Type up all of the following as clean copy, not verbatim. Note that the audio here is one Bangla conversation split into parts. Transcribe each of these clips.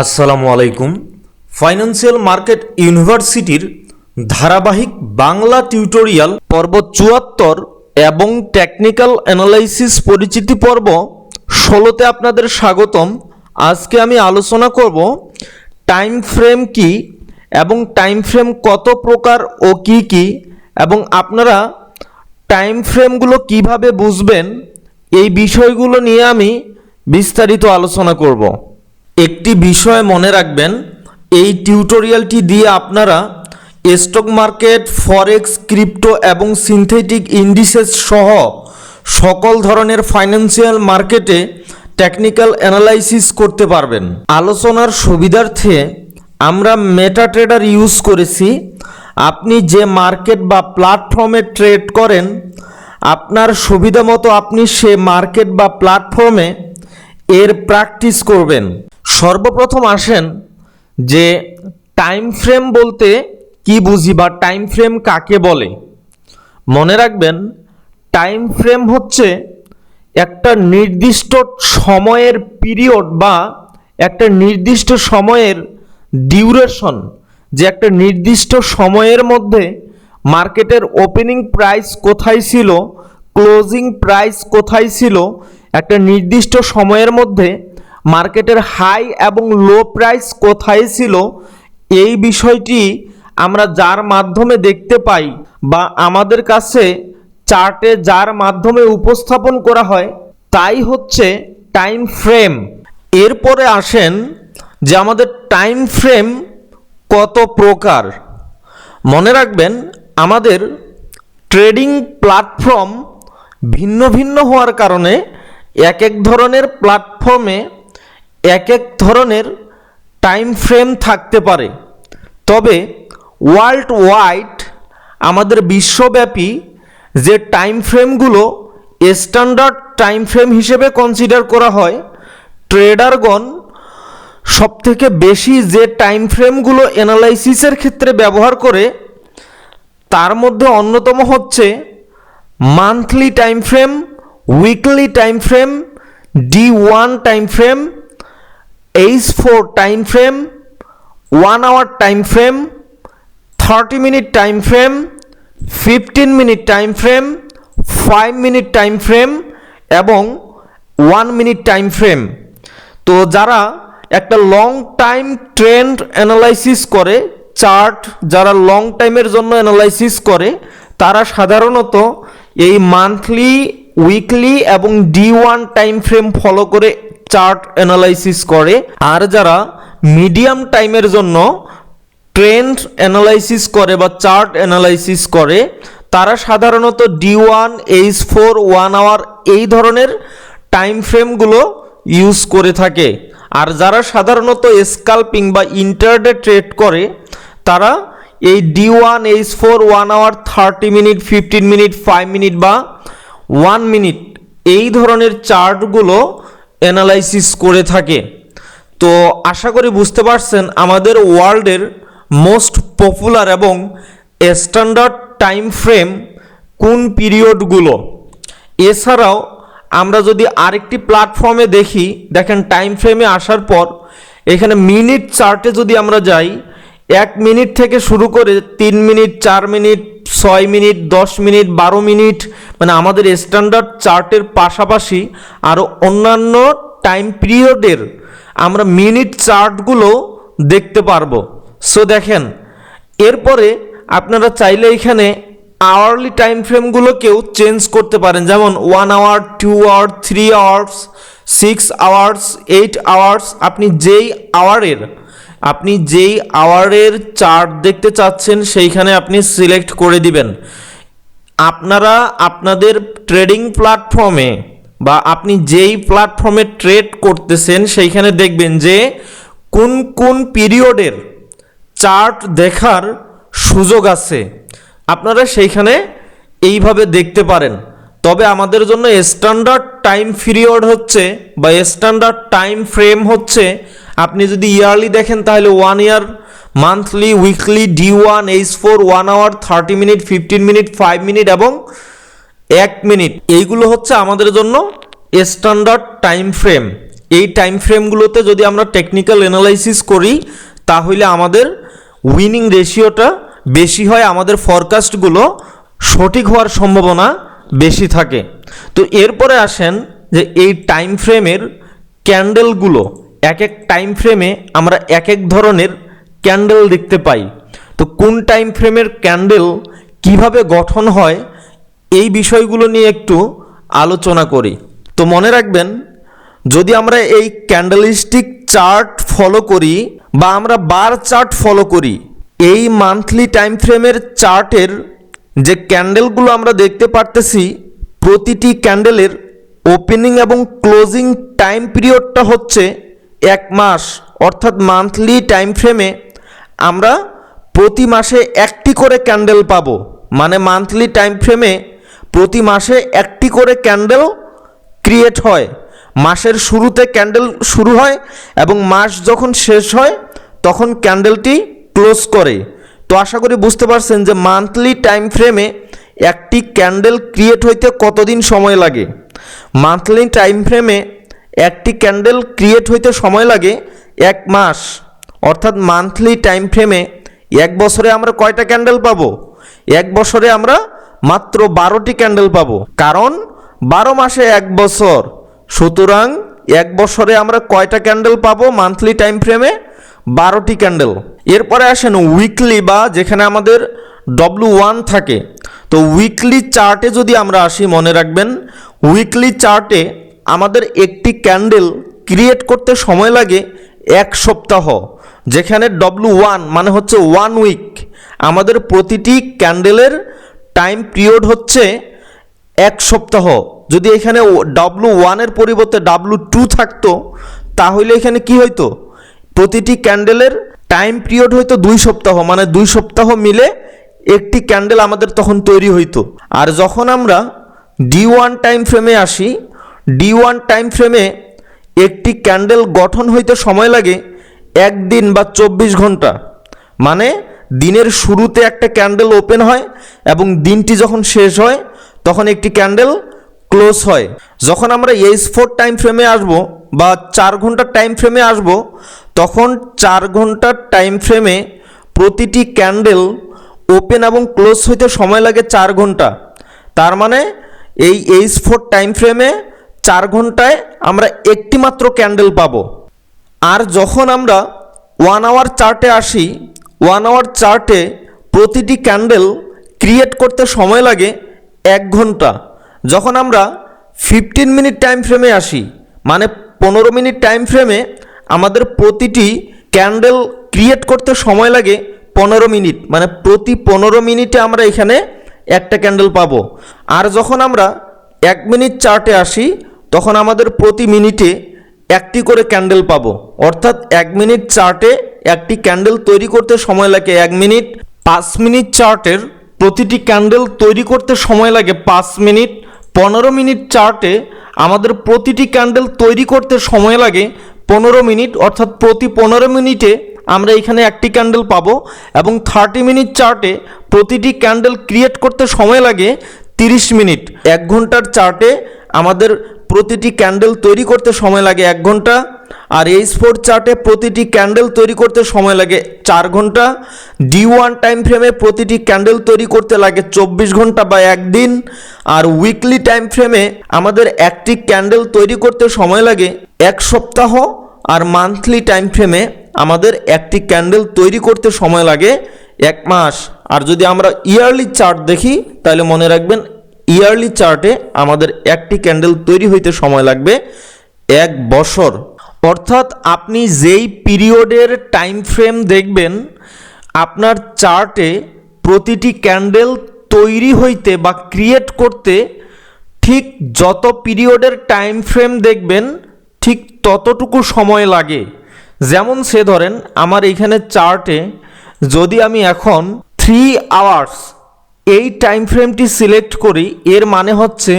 আসসালামু আলাইকুম। ফাইন্যান্সিয়াল মার্কেট ইউনিভার্সিটির ধারাবাহিক বাংলা টিউটোরিয়াল পর্ব ৭৪ এবং টেকনিক্যাল অ্যানালাইসিস পরিচিতি পর্ব ১৬তে আপনাদের স্বাগতম। আজকে আমি আলোচনা করব টাইম ফ্রেম কি এবং টাইম ফ্রেম কত প্রকার ও কি কি, এবং আপনারা টাইম ফ্রেমগুলো কিভাবে বুঝবেন, এই বিষয়গুলো নিয়ে আমি বিস্তারিত আলোচনা করব। একটি বিষয় মনে রাখবেন, এই টিউটোরিয়ালটি দিয়ে আপনারা স্টক মার্কেট, ফরেক্স, ক্রিপ্টো এবং সিনথেটিক ইন্ডিসেস সহ সকল ধরনের ফাইন্যান্সিয়াল মার্কেটে টেকনিক্যাল অ্যানালাইসিস করতে পারবেন। আলোচনার সুবিধার্থে আমরা মেটা ট্রেডার ইউজ করেছি। আপনি যে মার্কেট বা প্ল্যাটফর্মে ট্রেড করেন, আপনার সুবিধা মতো আপনি সে মার্কেট বা প্ল্যাটফর্মে এর প্র্যাকটিস করবেন। সর্বপ্রথম আসেন যে টাইম ফ্রেম বলতে কি বুঝি বা টাইম ফ্রেম কাকে বলে। মনে রাখবেন, টাইম ফ্রেম হচ্ছে একটা নির্দিষ্ট সময়ের পিরিয়ড বা একটা নির্দিষ্ট সময়ের ডিউরেশন, যে একটা নির্দিষ্ট সময়ের মধ্যে মার্কেটের ওপেনিং প্রাইস কোথায় ছিল, ক্লোজিং প্রাইস কোথায় ছিল, একটা নির্দিষ্ট সময়ের মধ্যে মার্কেটের হাই এবং লো প্রাইস কোথায় ছিল, এই বিষয়টি আমরা যার মাধ্যমে দেখতে পাই বা আমাদের কাছে চার্টে যার মাধ্যমে উপস্থাপন করা হয়, তাই হচ্ছে টাইম ফ্রেম। এরপরে আসেন যে আমাদের টাইম ফ্রেম কত প্রকার। মনে রাখবেন, আমাদের ট্রেডিং প্ল্যাটফর্ম ভিন্ন ভিন্ন হওয়ার কারণে এক এক ধরনের প্ল্যাটফর্মে এক এক ধরনের টাইম ফ্রেম থাকতে পারে। তবে ওয়ার্ল্ড ওয়াইড আমাদের বিশ্বব্যাপী যে টাইম ফ্রেমগুলো স্ট্যান্ডার্ড টাইম ফ্রেম হিসেবে কনসিডার করা হয়, ট্রেডারগণ সবথেকে বেশি যে টাইম ফ্রেমগুলো অ্যানালাইসিসের ক্ষেত্রে ব্যবহার করে, তার মধ্যে অন্যতম হচ্ছে monthly time frame, weekly time frame, D1 time frame, H4 time frame, 1 hour time frame, 30 minute time frame, 15 minute time frame, 5 minute time frame এবং 1 মিনিট টাইম ফ্রেম। তো যারা একটা লং টাইম ট্রেন্ড অ্যানালাইসিস করে, চার্ট যারা লং টাইমের জন্য অ্যানালাইসিস করে, তারা সাধারণত এই মান্থলি, উইকলি এবং D1 টাইম ফ্রেম ফলো করে চার্ট অ্যানালাইসিস করে। আর যারা মিডিয়াম টাইমের জন্য ট্রেন্ড অ্যানালাইসিস করে বা চার্ট অ্যানালাইসিস করে, তারা সাধারণত D1, H4, 1 আওয়ার এই ধরনের টাইম ফ্রেমগুলো ইউজ করে থাকে। আর যারা সাধারণত স্ক্যাল্পিং বা ইন্টারডে ট্রেড করে, তারা এই D1, H4, 1 hour, 30 minute, 15 minute, 5 minute বা 1 মিনিট এই ধরনের চার্টগুলো অ্যানালাইসিস করে থাকে। তো আশা করি বুঝতে পারছেন আমাদের ওয়ার্ল্ডের মোস্ট পপুলার এবং স্ট্যান্ডার্ড টাইম ফ্রেম কোন পিরিয়ডগুলো। এছাড়াও আমরা যদি আরেকটি প্ল্যাটফর্মে দেখি, দেখেন টাইম ফ্রেমে আসার পর এখানে মিনিট চার্টে যদি আমরা যাই, 1 মিনিট থেকে শুরু করে 3 minute, 4 minute, 6 minute, 10 minute, 12 minute, মানে আমাদের স্ট্যান্ডার্ড চার্টের পাশাপাশি আরও অন্যান্য টাইম পিরিয়ডের আমরা মিনিট চার্টগুলো দেখতে পারবো। সো দেখেন, এরপরে আপনারা চাইলে এখানে আওয়ারলি টাইম ফ্রেমগুলোকেও চেঞ্জ করতে পারেন, যেমন 1 hour, 2 hour, 3 hours, 6 hours, 8 hours. আপনি যেই আওয়ারের চার্ট দেখতে চাচ্ছেন সেইখানে আপনি সিলেক্ট করে দিবেন। আপনারা আপনাদের ট্রেডিং প্ল্যাটফর্মে বা আপনি যেই প্ল্যাটফর্মে ট্রেড করতেছেন সেইখানে দেখবেন যে কোন কোন পিরিয়ডের চার্ট দেখার সুযোগ আছে, আপনারা সেইখানে এইভাবে দেখতে পারেন। তবে আমাদের জন্য স্ট্যান্ডার্ড টাইম পিরিয়ড হচ্ছে বা স্ট্যান্ডার্ড টাইম ফ্রেম হচ্ছে, আপনি যদি ইয়ারলি দেখেন তাহলে 1 year, monthly, weekly, D1, H4, 1 hour, 30 minute, 15 minute, 5 minute এবং 1 মিনিট, এইগুলো হচ্ছে আমাদের জন্য স্ট্যান্ডার্ড টাইম ফ্রেম। এই টাইম ফ্রেমগুলোতে যদি আমরা টেকনিক্যাল অ্যানালাইসিস করি তাহলে আমাদের উইনিং রেশিওটা বেশি হয়, আমাদের ফরকাস্টগুলো সঠিক হওয়ার সম্ভাবনা বেশি থাকে। তো এরপরে আসেন যে এই টাইম ফ্রেমের ক্যান্ডেলগুলো, এক এক টাইম ফ্রেমে আমরা এক এক ধরনের ক্যান্ডেল দেখতে পাই। তো কোন টাইম ফ্রেমের ক্যান্ডেল কিভাবে গঠন হয় এই বিষয়গুলো নিয়ে একটু আলোচনা করি। তো মনে রাখবেন, যদি আমরা এই ক্যান্ডেলস্টিক চার্ট ফলো করি বা আমরা বার চার্ট ফলো করি, এই মান্থলি টাইম ফ্রেমের চার্টের যে ক্যান্ডেলগুলো আমরা দেখতে পারতেছি, প্রতিটি ক্যান্ডেলের ওপেনিং এবং ক্লোজিং টাইম পিরিয়ডটা হচ্ছে 1 মাস। অর্থাৎ মান্থলি টাইম ফ্রেমে আমরা প্রতি মাসে একটি করে ক্যান্ডেল পাবো। মানে মান্থলি টাইম ফ্রেমে প্রতি মাসে একটি করে ক্যান্ডেল ক্রিয়েট হয়। মাসের শুরুতে ক্যান্ডেল শুরু হয় এবং মাস যখন শেষ হয় তখন ক্যান্ডেলটি ক্লোজ করে। তো আশা করি বুঝতে পারছেন যে মান্থলি টাইম ফ্রেমে একটি ক্যান্ডেল ক্রিয়েট হইতে কতদিন সময় লাগে। মান্থলি টাইম ফ্রেমে একটি ক্যান্ডেল ক্রিয়েট হইতে সময় লাগে 1 মাস। অর্থাৎ মান্থলি টাইম ফ্রেমে 1 বছরে আমরা কয়টা ক্যান্ডেল পাবো? 1 বছরে আমরা মাত্র 12টি ক্যান্ডেল পাবো, কারণ 12 মাসে 1 বছর। সুতরাং 1 বছরে আমরা কয়টা ক্যান্ডেল পাবো মান্থলি টাইম ফ্রেমে? 12টি ক্যান্ডেল। এরপরে আসেন উইকলি, বা যেখানে আমাদের W1 থাকে। তো উইকলি চার্টে যদি আমরা আসি, মনে রাখবেন উইকলি চার্টে আমাদের একটি ক্যান্ডেল ক্রিয়েট করতে সময় লাগে 1 সপ্তাহ, যেখানে W1 মানে হচ্ছে 1 উইক। আমাদের প্রতিটি ক্যান্ডেলের টাইম পিরিয়ড হচ্ছে 1 সপ্তাহ। যদি এখানে W1 এর পরিবর্তে W2 থাকতো তাহলে এখানে কি হইতো? প্রতিটি ক্যান্ডেলের টাইম পিরিয়ড হইতো 2 সপ্তাহ, মানে 2 সপ্তাহ মিলে একটি ক্যান্ডেল আমাদের তখন তৈরি হইতো। আর যখন আমরা D1 টাইম ফ্রেমে আসি, D1 টাইম ফ্রেমে একটি ক্যান্ডেল গঠন হইতে সময় লাগে 1 দিন বা 24 ঘন্টা। মানে দিনের শুরুতে একটা ক্যান্ডেল ওপেন হয় এবং দিনটি যখন শেষ হয় তখন একটি ক্যান্ডেল ক্লোজ হয়। যখন আমরা H4 টাইম ফ্রেমে আসব বা 4 ঘন্টার টাইম ফ্রেমে আসব, তখন 4 ঘন্টার টাইম ফ্রেমে প্রতিটি ক্যান্ডেল ওপেন এবং ক্লোজ হইতে সময় লাগে 4 ঘন্টা। তার মানে এই H4 টাইম ফ্রেমে 4 ঘন্টায় আমরা একটি মাত্র ক্যান্ডেল পাবো। আর যখন আমরা 1 আওয়ার চার্টে আসি, 1 আওয়ার চার্টে প্রতিটি ক্যান্ডেল ক্রিয়েট করতে সময় লাগে 1 ঘন্টা। যখন আমরা 15 মিনিট টাইম ফ্রেমে আসি, মানে 15 মিনিট টাইম ফ্রেমে আমাদের প্রতিটি ক্যান্ডেল ক্রিয়েট করতে সময় লাগে 15 মিনিট। মানে প্রতি 15 মিনিটে আমরা এখানে একটা ক্যান্ডেল পাবো। আর যখন আমরা 1 মিনিট চার্টে আসি, তখন আমাদের প্রতি মিনিটে একটি করে ক্যান্ডেল পাবো। অর্থাৎ 1 মিনিট চার্টে একটি ক্যান্ডেল তৈরি করতে সময় লাগে 1 মিনিট। 5 মিনিট চার্টের প্রতিটি ক্যান্ডেল তৈরি করতে সময় লাগে 5 মিনিট। 15 মিনিট চার্টে আমাদের প্রতিটি ক্যান্ডেল তৈরি করতে সময় লাগে 15 মিনিট। অর্থাৎ প্রতি 15 মিনিটে আমরা এখানে একটি ক্যান্ডেল পাবো। এবং 30 মিনিট চার্টে প্রতিটি ক্যান্ডেল ক্রিয়েট করতে সময় লাগে 30 মিনিট। 1 ঘন্টার চার্টে আমাদের প্রতিটি ক্যান্ডেল তৈরি করতে সময় লাগে 1 ঘন্টা। আর H4 চার্টে প্রতিটি ক্যান্ডেল তৈরি করতে সময় লাগে 4 ঘন্টা। D1 টাইম ফ্রেমে প্রতিটি ক্যান্ডেল তৈরি করতে লাগে 24 ঘন্টা বা 1 দিন। আর উইকলি টাইম ফ্রেমে আমাদের একটি ক্যান্ডেল তৈরি করতে সময় লাগে 1 সপ্তাহ। আর মান্থলি টাইম ফ্রেমে আমাদের একটি ক্যান্ডেল তৈরি করতে সময় লাগে 1 মাস। আর যদি আমরা ইয়ারলি চার্ট দেখি তাহলে মনে রাখবেন ইয়ারলি চার্টে আমাদের একটি ক্যান্ডেল তৈরি হইতে সময় লাগবে 1 বছর। অর্থাৎ আপনি যেই পিরিয়ডের টাইম ফ্রেম দেখবেন, আপনার চার্টে প্রতিটি ক্যান্ডেল তৈরি হইতে বা ক্রিয়েট করতে ঠিক যত পিরিয়ডের টাইম ফ্রেম দেখবেন ঠিক ততটুকু সময় লাগে। যেমন সে ধরেন আমার এইখানে চার্টে যদি আমি এখন 3 আওয়ার্স এই টাইম ফ্রেমটি সিলেক্ট করি, এর মানে হচ্ছে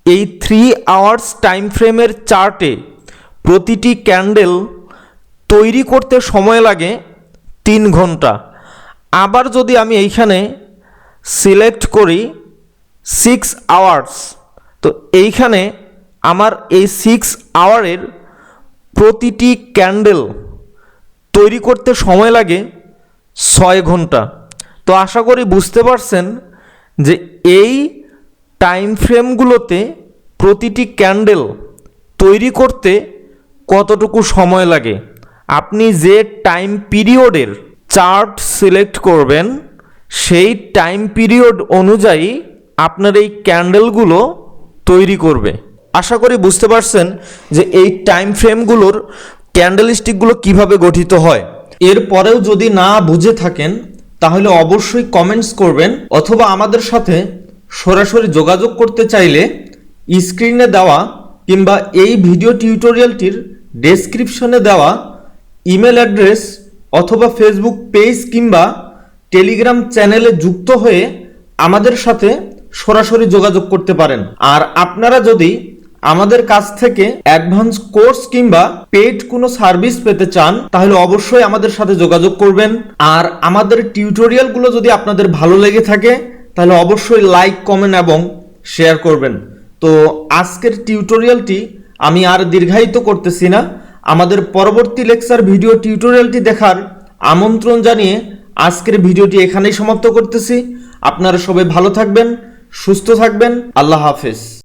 এই 3 আওয়ার্স টাইম ফ্রেমের চার্টে প্রতিটি ক্যান্ডেল তৈরি করতে সময় লাগে 3 ঘন্টা। আবার যদি আমি এইখানে সিলেক্ট করি 6 আওয়ার্স, তো এইখানে আমার এই 6 আওয়ারের প্রতিটি ক্যান্ডেল তৈরি করতে সময় লাগে 6 ঘন্টা। তো আশা করি বুঝতে পারছেন যে এই টাইম ফ্রেমগুলোতে প্রতিটি ক্যান্ডেল তৈরি করতে কতটুকু সময় লাগে। আপনি যে টাইম পিরিয়ডের চার্ট সিলেক্ট করবেন সেই টাইম পিরিয়ড অনুযায়ী আপনার এই ক্যান্ডেলগুলো তৈরি করবে। আশা করি বুঝতে পারছেন যে এই টাইম ফ্রেমগুলোর ক্যান্ডেল স্টিকগুলো কীভাবে গঠিত হয়। এরপরেও যদি না বুঝে থাকেন তাহলে অবশ্যই কমেন্টস করবেন, অথবা আমাদের সাথে সরাসরি যোগাযোগ করতে চাইলে স্ক্রিনে দেওয়া কিংবা এই ভিডিও টিউটোরিয়ালটির ডেসক্রিপশনে দেওয়া ইমেল অ্যাড্রেস অথবা ফেসবুক পেজ কিংবা টেলিগ্রাম চ্যানেলে যুক্ত হয়ে আমাদের সাথে সরাসরি যোগাযোগ করতে পারেন। আর আপনারা যদি আমাদের কাছ থেকে অ্যাডভান্স কোর্স কিংবা পেইড কোনো সার্ভিস পেতে চান তাহলে অবশ্যই আমাদের সাথে যোগাযোগ করবেন। আর আমাদের টিউটোরিয়ালগুলো যদি আপনাদের ভালো লেগে থাকে তাহলে অবশ্যই লাইক, কমেন্ট এবং শেয়ার করবেন। তো আজকের টিউটোরিয়ালটি আমি আর দীর্ঘায়িত করতেছি না, আমাদের পরবর্তী লেকচার ভিডিও টিউটোরিয়ালটি দেখার আমন্ত্রণ জানিয়ে আজকের ভিডিওটি এখানেই সমাপ্ত করতেছি। আপনারা সবাই ভালো থাকবেন, সুস্থ থাকবেন। আল্লাহ হাফেজ।